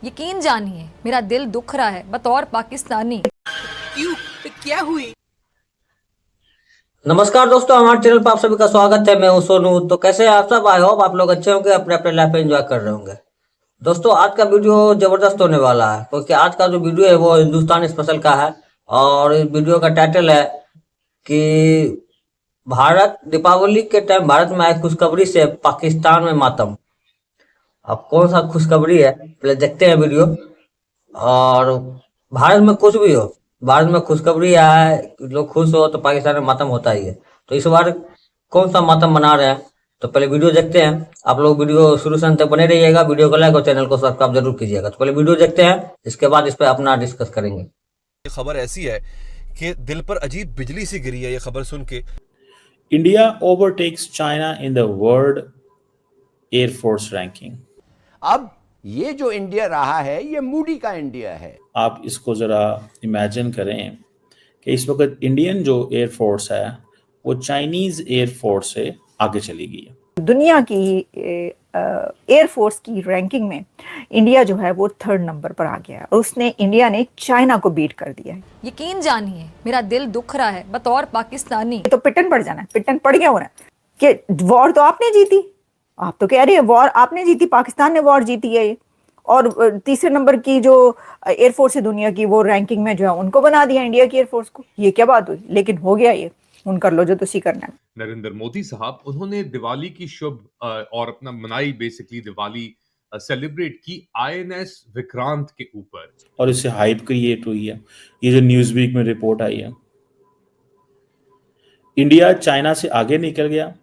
यकीन जानिए मेरा दिल दुख रहा है बतौर पाकिस्तानी। क्यों? क्या हुई? नमस्कार दोस्तों, हमारे चैनल पर आप सभी का स्वागत है। मैं हूं सोनू। तो कैसे हैं आप सब? आई होप आप लोग अच्छे होंगे, अपने अपने लाइफ में एंजॉय कर रहे होंगे। दोस्तों, आज का वीडियो जबरदस्त होने वाला है क्योंकि आज का जो वीडियो है वो हिंदुस्तान स्पेशल का है। और इस वीडियो का टाइटल है कि भारत दीपावली के टाइम भारत में आई खुशखबरी से पाकिस्तान में मातम। अब कौन सा खुशखबरी है, पहले देखते हैं वीडियो। और भारत में कुछ भी हो, भारत में खुशखबरी आए, लोग खुश हो तो पाकिस्तान में मातम होता ही है। तो इस बार कौन सा मातम मना रहे हैं, तो पहले वीडियो देखते हैं। आप लोग वीडियो शुरू से अंत तक बने रहिएगा, वीडियो को लाइक और चैनल को सब्सक्राइब जरूर कीजिएगा। तो पहले वीडियो देखते हैं, इसके बाद इस पर अपना डिस्कस करेंगे। ये खबर ऐसी है कि दिल पर अजीब बिजली सी गिरी है ये खबर सुन के। India overtakes China in the World Air Force ranking. अब ये जो इंडिया रहा है ये मूडी का इंडिया है। आप इसको ज़रा इमेजिन करें कि इस वक्त इंडियन जो एयर फोर्स है वो चाइनीज़ एयर फोर्स से आगे चली गई है। दुनिया की एयर फोर्स की रैंकिंग में इंडिया जो है वो 3rd नंबर पर आ गया है और इंडिया ने चाइना को बीट कर दिया है। यकीन जानिए मेरा दिल दुख रहा है बतौर पाकिस्तानी। तो पिटन पड़ जाना है, पिटन पड़ गया होना कि वॉर तो आपने जीती। आप तो कह रहे हैं वॉर आपने जीती, पाकिस्तान ने वॉर जीती है ये। और 3रे नंबर की जो एयरफोर्स है दुनिया की, वो रैंकिंग में जो है उनको बना दिया इंडिया की एयरफोर्स को। ये क्या बात हुई? लेकिन हो गया ये, उन कर लो जो तुसी करना है। नरेंद्र मोदी साहब, उन्होंने दिवाली की शुभ और अपना मनाई बेसिकली दिवाली सेलिब्रेट की आईएनएस विक्रांत के ऊपर, और इससे हाइप क्रिएट हुई है। ये जो न्यूज़ वीक में रिपोर्ट आई है, इंडिया चाइना से आगे निकल गया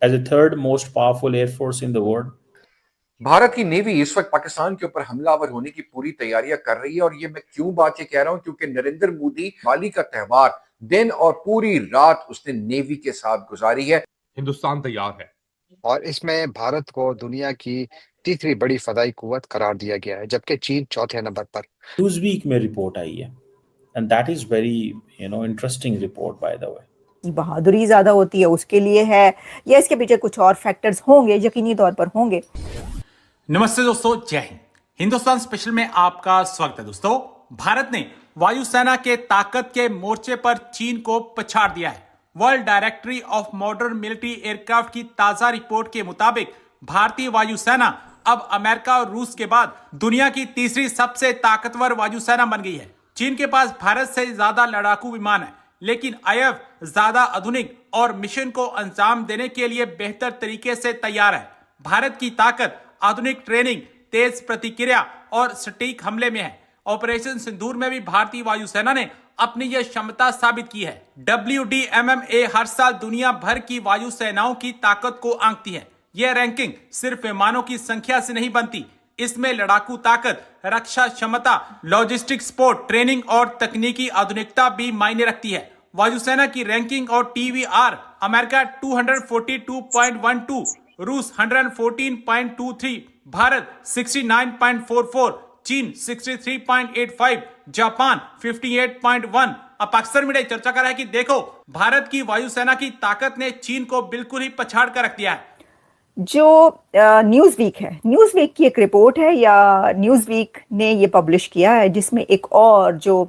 as a 3rd most powerful air force in the world. भारत की नेवी इस वक्त पाकिस्तान के ऊपर हमलावर होने की पूरी तैयारियां कर रही है। और ये मैं क्यों बात ये कह रहा हूं, क्योंकि नरेंद्र मोदी दिवाली का त्योहार दिन और पूरी रात उसने नेवी के साथ गुजारी है। हिंदुस्तान तैयार है और इसमें भारत को दुनिया की तीसरी बड़ी फदाई कुव्वत करार दिया गया है, जबकि चीन 4थे नंबर पर। न्यूज़ वीक में रिपोर्ट आई है and that is very interesting report by the way. बहादुरी ज्यादा होती है उसके लिए है या इसके पीछे कुछ और फैक्टर्स होंगे, यकीनी तौर पर होंगे। नमस्ते दोस्तों, जय हिंद। हिंदुस्तान स्पेशल में आपका स्वागत है। दोस्तों, भारत ने वायुसेना के ताकत के मोर्चे पर चीन को पछाड़ दिया है। World directory of modern military aircraft की ताजा रिपोर्ट के मुताबिक भारतीय वायुसेना अब अमेरिका और रूस के बाद दुनिया की तीसरी सबसे ताकतवर वायुसेना बन गई है। चीन के पास भारत से ज्यादा लड़ाकू विमान है, लेकिन आईएफ ज्यादा आधुनिक और मिशन को अंजाम देने के लिए बेहतर तरीके से तैयार है। भारत की ताकत आधुनिक ट्रेनिंग, तेज प्रतिक्रिया और सटीक हमले में है। ऑपरेशन सिंदूर में भी भारतीय वायुसेना ने अपनी यह क्षमता साबित की है। WDMMA हर साल दुनिया भर की वायुसेनाओं की ताकत को आंकती है। यह रैंकिंग सिर्फ विमानों की संख्या से नहीं बनती, इसमें लड़ाकू ताकत, रक्षा क्षमता, लॉजिस्टिक सपोर्ट, ट्रेनिंग और तकनीकी आधुनिकता भी मायने रखती है। वायुसेना की रैंकिंग और TVR, अमेरिका 242.12, रूस 114.23, भारत 69.44, चीन 63.85, जापान 58.1। अब अक्सर मीडिया चर्चा कर रहा है कि देखो, भारत की वायुसेना की ताकत ने चीन को बिल्कुल ही पछाड़ कर रख दिया है। जो न्यूज़ वीक है, न्यूज़ वीक की एक रिपोर्ट है या न्यूज़ वीक ने ये पब्लिश किया है, जिसमें एक और जो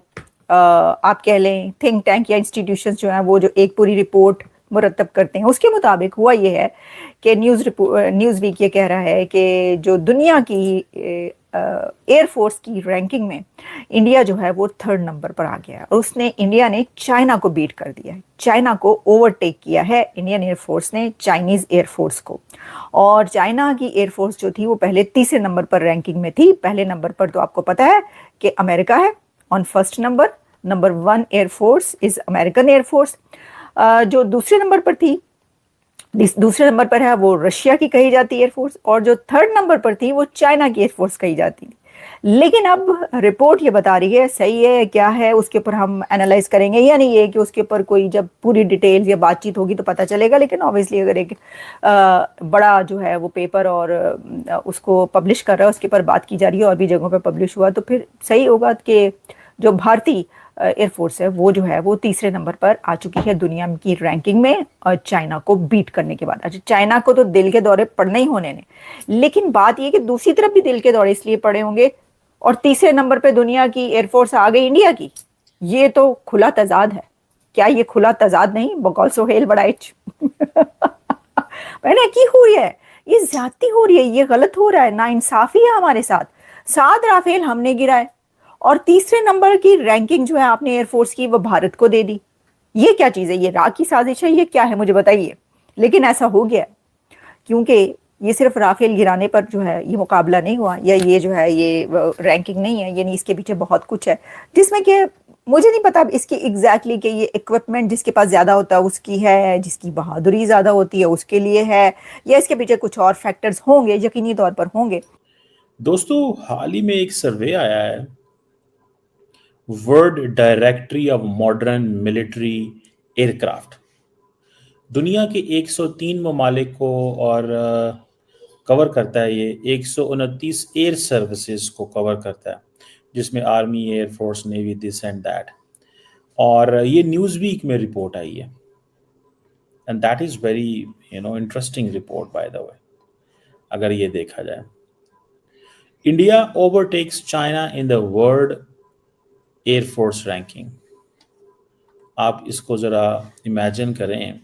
आप कह लें थिंक टैंक या इंस्टीट्यूशंस जो हैं वो जो एक पूरी रिपोर्ट मुरतब करते हैं, उसके मुताबिक हुआ ये है कि न्यूज़ वीक ये कह रहा है कि जो दुनिया की एयरफोर्स की रैंकिंग में इंडिया जो है वो 3rd नंबर पर आ गया है और इंडिया ने चाइना को बीट कर दिया है। चाइना को ओवरटेक किया है इंडियन एयरफोर्स ने चाइनीज़ एयरफोर्स को। और चाइना की एयरफोर्स जो थी वो पहले 3रे नंबर पर रैंकिंग में थी। पहले नंबर पर तो आपको पता है कि अमेरिका है on 1st number 1 air force is American air force. जो दूसरे नंबर पर थी, दूसरे नंबर पर है वो रशिया की कही जाती एयरफोर्स, और जो 3rd नंबर पर थी वो चाइना की एयरफोर्स कही जाती थी। लेकिन अब रिपोर्ट ये बता रही है, सही है क्या है उसके ऊपर हम एनालाइज करेंगे, या नहीं है कि उसके ऊपर कोई जब पूरी डिटेल्स या बातचीत होगी तो पता चलेगा। लेकिन ऑब्वियसली अगर एक बड़ा जो है वो पेपर और उसको पब्लिश कर रहा है, उसके ऊपर बात की जा रही है और भी जगहों पर पब्लिश हुआ, तो फिर सही होगा कि जो भारतीय एयरफोर्स है वो जो है वो 3रे नंबर पर आ चुकी है दुनिया की रैंकिंग में, और चाइना को बीट करने के बाद। अच्छा, चाइना को तो दिल के दौरे पड़ने ही होने ने, लेकिन बात ये कि दूसरी तरफ भी दिल के दौरे इसलिए पड़े होंगे और तीसरे नंबर पे दुनिया की एयरफोर्स आ गई इंडिया की। ये तो खुला तजाद है। क्या ये खुला तजाद नहीं? बकौल सोहेल बड़ाइच मैंने की हुई है, ये ज्यादती हो रही है, ये गलत हो रहा है, ना इंसाफी है हमारे साथ। 7 राफेल हमने गिराए और तीसरे नंबर की रैंकिंग जो है आपने एयरफोर्स की वो भारत को दे दी। ये क्या चीज है? ये राह की साजिश है? ये क्या है मुझे बताइए। लेकिन ऐसा हो गया क्योंकि ये सिर्फ राफेल गिराने पर जो है ये मुकाबला नहीं हुआ, या ये जो है ये रैंकिंग नहीं है, यानी इसके पीछे बहुत कुछ है जिसमें कि मुझे नहीं पता इसकी एग्जैक्टली कि ये इक्विपमेंट जिसके पास ज्यादा होता है उसकी है, जिसकी बहादुरी ज्यादा होती है उसके लिए है, या इसके पीछे कुछ और फैक्टर्स होंगे, यकीनी तौर पर होंगे। दोस्तों, हाल ही में एक सर्वे आया है, world directory of modern military aircraft. दुनिया के 103 ममालिक को और कवर करता है। ये 129 एयर सर्विसेज को कवर करता है, जिसमें army, air force, navy, this and that. और ये न्यूज़ वीक में रिपोर्ट आई है, and that is very interesting report by the way, अगर ये देखा जाए। India overtakes China in the world air force ranking. आप इसको ज़रा इमेजिन करें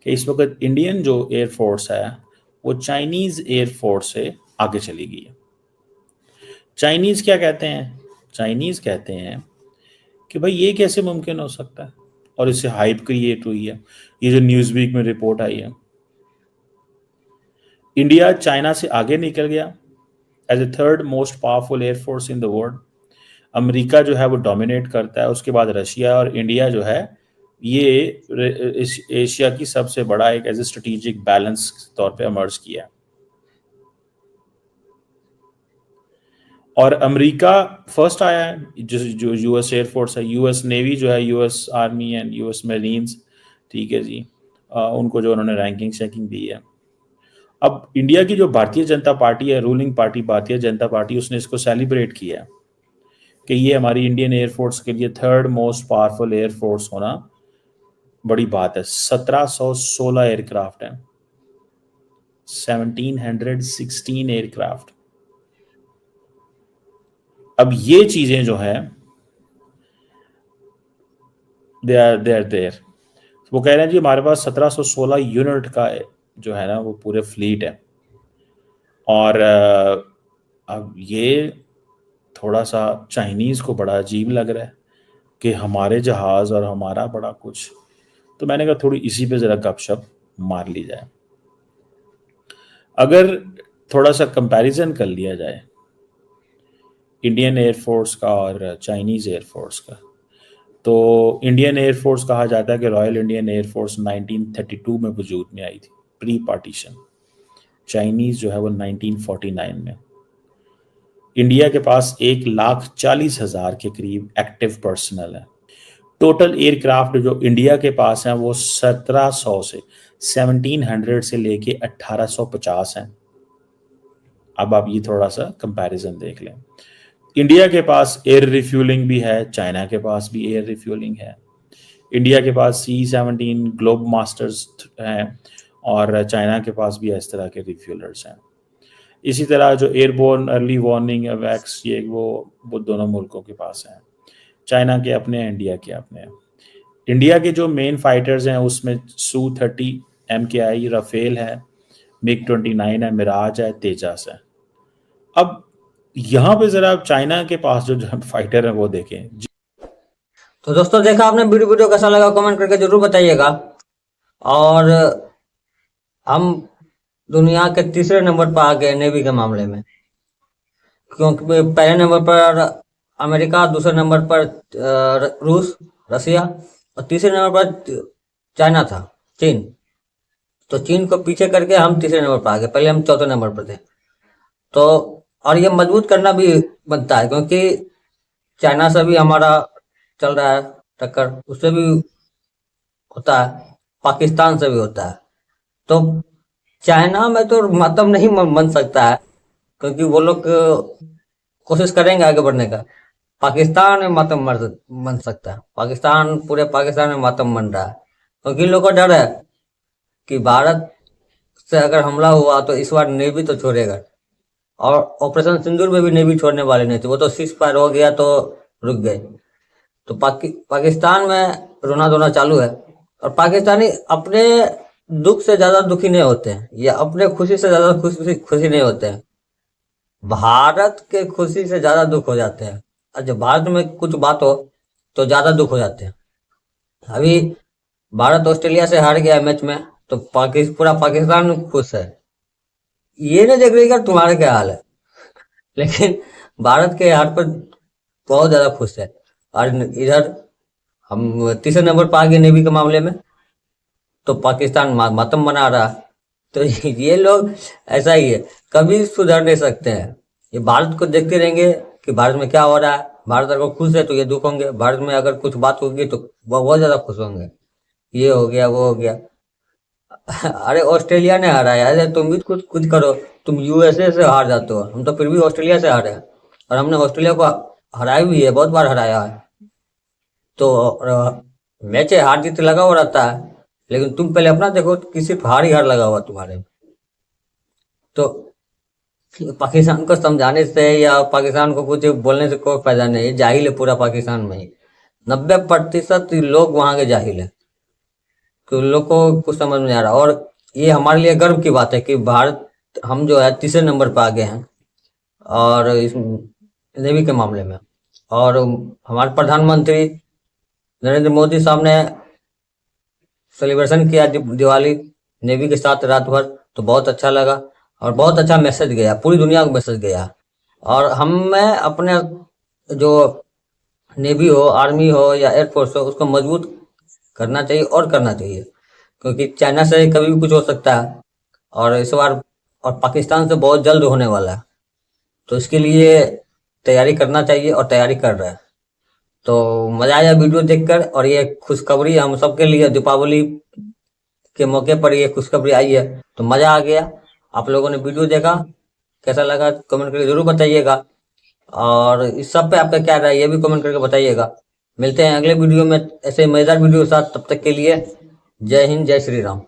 कि इस वक्त इंडियन जो एयरफोर्स है वो चाइनीज़ एयरफोर्स से आगे चली गई है। चाइनीज़ क्या कहते हैं? चाइनीज़ कहते हैं कि भाई ये कैसे मुमकिन हो सकता है, और इससे हाइप क्रिएट हुई है। ये जो न्यूज़ वीक में रिपोर्ट आई है, इंडिया चाइना से आगे निकल गया as a third most powerful air force in the world. America जो है वो डोमिनेट करता है, उसके बाद रशिया, और इंडिया जो है ये एशिया की सबसे बड़ा एक एज ए स्ट्रेटेजिक बैलेंस तौर पे इमर्ज किया है। और अमेरिका फर्स्ट आया है, जो यूएस एयरफोर्स है, यूएस नेवी जो है, US army and US marines, ठीक है जी, उनको जो उन्होंने रैंकिंग शैंकिंग दी है। अब इंडिया की जो भारतीय जनता पार्टी है, ruling party Bharatiya Janata party, उसने इसको सेलिब्रेट किया कि ये हमारी इंडियन एयरफोर्स के लिए थर्ड मोस्ट पावरफुल एयरफोर्स होना बड़ी बात है। 1716 एयरक्राफ्ट हैं, 1716 एयरक्राफ्ट। अब ये चीजें जो है दे आर देयर। वो कह रहे हैं जी हमारे पास 1716 यूनिट का जो है ना वो पूरे फ्लीट है। और अब ये थोड़ा सा चाइनीज़ को बड़ा अजीब लग रहा है कि हमारे जहाज़ और हमारा बड़ा कुछ। तो मैंने कहा थोड़ी इसी पे ज़रा गपशप मार ली जाए। अगर थोड़ा सा कंपैरिजन कर लिया जाए इंडियन एयरफोर्स का और चाइनीज़ एयरफोर्स का, तो इंडियन एयरफोर्स कहा जाता है कि रॉयल इंडियन एयरफोर्स 1932 में वजूद में आई थी, प्री पार्टीशन। चाइनीज़ जो है वो 1949 में। इंडिया के पास 1,40,000 के करीब एक्टिव पर्सनल है। टोटल एयरक्राफ्ट जो इंडिया के पास हैं वो 1700 से 1700 से लेके 1850 हैं। अब आप ये थोड़ा सा कंपैरिजन देख लें। इंडिया के पास एयर रिफ्यूलिंग भी है, चाइना के पास भी एयर रिफ्यूलिंग है। इंडिया के पास C-17 ग्लोब मास्टर्स हैं और चाइना के पास भी इस तरह के रिफ्यूलर्स हैं। इसी तरह जो एयरबोर्न अर्ली वार्निंग वैक्स, ये वो दोनों मुल्कों के पास हैं। चाइना के अपने हैं, इंडिया के अपने हैं। इंडिया के जो मेन फाइटर्स हैं उसमें Su-30 MKI राफेल है, MiG-29 है, मिराज है, तेजस है। अब यहाँ पे जरा चाइना के पास जो फाइटर है वो देखें। तो दोस्तों देखा आपने, वीडियो कैसा लगा कमेंट करके जरूर बताइएगा। और हम दुनिया के तीसरे नंबर पर आ गए नेवी के मामले में, क्योंकि पहले नंबर पर अमेरिका, दूसरे नंबर पर रूस, रसिया, और तीसरे नंबर पर चाइना था, चीन। तो चीन को पीछे करके हम तीसरे नंबर पर आ गए, पहले हम चौथे नंबर पर थे। तो और ये मजबूत करना भी बनता है, क्योंकि चाइना से भी हमारा चल रहा है टक्कर, उससे भी होता है, पाकिस्तान से भी होता है। तो चाइना में तो मातम नहीं बन सकता है, क्योंकि वो लोग कोशिश करेंगे आगे बढ़ने का। पाकिस्तान में मातम बन सकता है, पूरे पाकिस्तान में मातम बन रहा है, क्योंकि इन लोगों को डर है कि भारत से अगर हमला हुआ तो इस बार नेवी तो छोड़ेगा, और ऑपरेशन सिंदूर में भी नेवी छोड़ने वाले नहीं थे, वो तो सीज फायर हो गया तो रुक गए। तो पाकिस्तान में रोना धोना चालू है, और पाकिस्तानी अपने दुख से ज्यादा दुखी नहीं होते हैं, या अपने खुशी से ज्यादा खुशी नहीं होते हैं, भारत के खुशी से ज्यादा दुख हो जाते हैं। और जब भारत में कुछ बात हो तो ज्यादा दुख हो जाते हैं। अभी भारत ऑस्ट्रेलिया से हार गया मैच में, तो पूरा पाकिस्तान खुश है, ये नहीं देख रही कि तुम्हारा क्या हाल है, लेकिन भारत के हार पर बहुत ज्यादा खुश है। और इधर हम तीसरे नंबर पर आ गए नेवी के मामले में, तो पाकिस्तान मातम बना रहा। तो ये लोग ऐसा ही है, कभी सुधर नहीं सकते हैं। ये भारत को देखते रहेंगे कि भारत में क्या हो रहा है, भारत अगर खुश है तो ये दुख होंगे, भारत में अगर कुछ बात होगी तो वो बहुत ज्यादा खुश होंगे, ये हो गया वो हो गया। अरे ऑस्ट्रेलिया ने हारा है, अरे तुम भी कुछ करो, तुम यूएसए से हार जाते हो, हम तो फिर भी ऑस्ट्रेलिया से हारे हैं, और हमने ऑस्ट्रेलिया को हराया भी है, बहुत बार हराया है। तो मैच हार जीत लगा हुआ रहता है, लेकिन तुम पहले अपना देखो कि सिर्फ हार ही हार लगा हुआ तुम्हारे में। तो पाकिस्तान को समझाने से या पाकिस्तान को कुछ बोलने से कोई फायदा नहीं, जाहिल है पूरा पाकिस्तान में ही, 90% लोग वहां के जाहिल है, कि उन लोग को कुछ समझ में नहीं आ रहा। और ये हमारे लिए गर्व की बात है कि भारत, हम जो है तीसरे नंबर पर आ गए हैं और इस नेवी के मामले में। और हमारे प्रधानमंत्री नरेंद्र मोदी साहब ने सेलिब्रेशन किया दिवाली नेवी के साथ रात भर, तो बहुत अच्छा लगा और बहुत अच्छा मैसेज गया, पूरी दुनिया को मैसेज गया। और हमें अपने जो नेवी हो, आर्मी हो या एयरफोर्स हो, उसको मजबूत करना चाहिए और करना चाहिए, क्योंकि चाइना से कभी भी कुछ हो सकता है, और इस बार और पाकिस्तान से बहुत जल्द होने वाला है, तो इसके लिए तैयारी करना चाहिए और तैयारी कर रहा है। तो मजा आया वीडियो देखकर, और ये खुशखबरी हम सबके लिए दीपावली के मौके पर ये खुशखबरी आई है, तो मजा आ गया। आप लोगों ने वीडियो देखा, कैसा लगा कमेंट करके जरूर बताइएगा, और इस सब पे आपका क्या राय है ये भी कमेंट करके बताइएगा। मिलते हैं अगले वीडियो में ऐसे मजेदार वीडियो के साथ, तब तक के लिए जय हिंद, जय श्री राम।